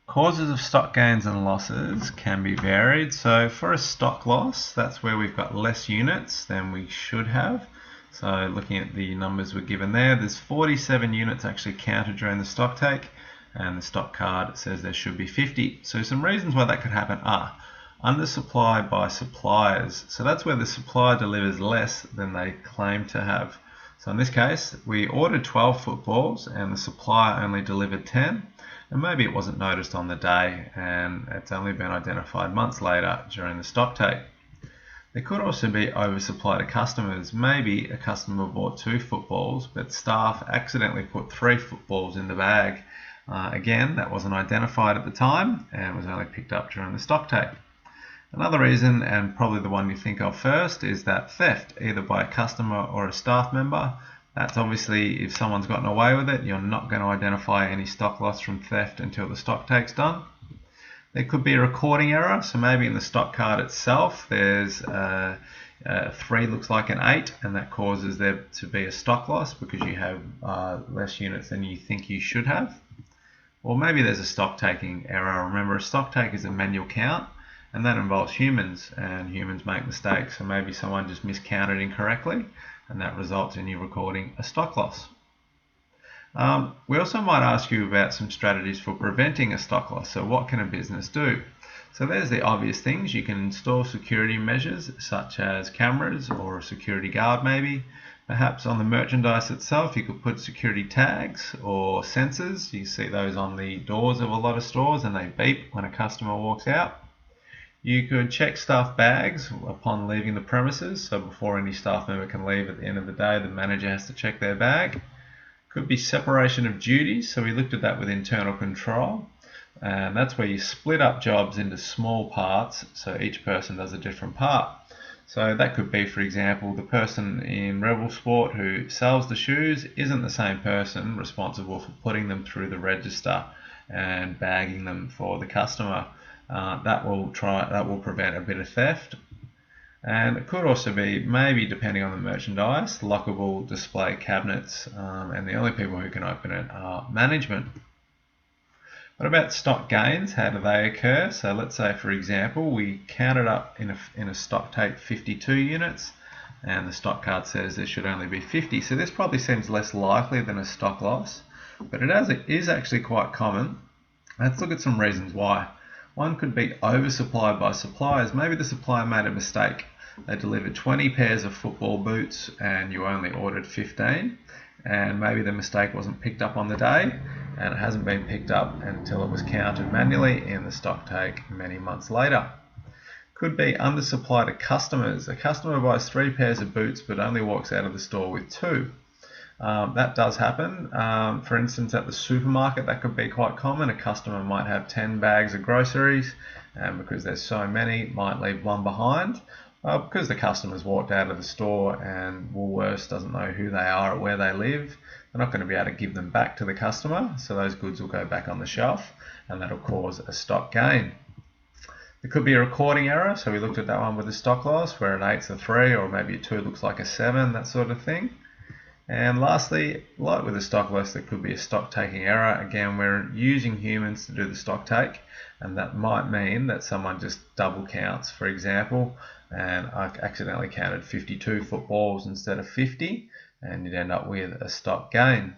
Causes of stock gains and losses can be varied. So for a stock loss, that's where we've got less units than we should have. So looking at the numbers we're given there's 47 units actually counted during the stock take, and the stock card says there should be 50. So some reasons why that could happen are undersupply by suppliers. So that's where the supplier delivers less than they claim to have. So in this case, we ordered 12 footballs and the supplier only delivered 10. And maybe it wasn't noticed on the day and it's only been identified months later during the stock take. There could also be oversupply to customers. Maybe a customer bought 2 footballs, but staff accidentally put 3 footballs in the bag. Again, that wasn't identified at the time and was only picked up during the stock take. Another reason, and probably the one you think of first, is that theft, either by a customer or a staff member. That's obviously, if someone's gotten away with it, you're not going to identify any stock loss from theft until the stock take's done. There could be a recording error, so maybe in the stock card itself there's 3 looks like an 8, and that causes there to be a stock loss because you have less units than you think you should have. Or maybe there's a stock taking error. Remember, a stock take is a manual count, and that involves humans, and humans make mistakes, so maybe someone just miscounted incorrectly, and that results in you recording a stock loss. We also might ask you about some strategies for preventing a stock loss. So what can a business do? So there's the obvious things. You can install security measures such as cameras or a security guard maybe. Perhaps on the merchandise itself you could put security tags or sensors. You see those on the doors of a lot of stores and they beep when a customer walks out. You could check staff bags upon leaving the premises, so before any staff member can leave at the end of the day, the manager has to check their bag. Could be separation of duties, so we looked at that with internal control, and that's where you split up jobs into small parts, so each person does a different part. So that could be, for example, the person in Rebel Sport who sells the shoes isn't the same person responsible for putting them through the register and bagging them for the customer. That will prevent a bit of theft. And it could also be, maybe depending on the merchandise, lockable display cabinets, and the only people who can open it are management. What about stock gains? How do they occur? So let's say, for example, we counted up in a stock take 52 units and the stock card says there should only be 50. So this probably seems less likely than a stock loss, but it is actually quite common. Let's look at some reasons why. One could be oversupplied by suppliers. Maybe the supplier made a mistake. They delivered 20 pairs of football boots and you only ordered 15. And maybe the mistake wasn't picked up on the day and it hasn't been picked up until it was counted manually in the stock take many months later. Could be undersupply to customers. A customer buys 3 pairs of boots but only walks out of the store with 2. That does happen. For instance, at the supermarket, that could be quite common. A customer might have 10 bags of groceries, and because there's so many, might leave one behind. Because the customer's walked out of the store and Woolworths doesn't know who they are or where they live, they're not going to be able to give them back to the customer, so those goods will go back on the shelf, and that'll cause a stock gain. There could be a recording error, so we looked at that one with a stock loss, where an 8's a 3 or maybe a 2 looks like a 7, that sort of thing. And lastly, like with a stock loss, there could be a stock taking error. Again, we're using humans to do the stock take, and that might mean that someone just double counts, for example, and I accidentally counted 52 footballs instead of 50, and you'd end up with a stock gain.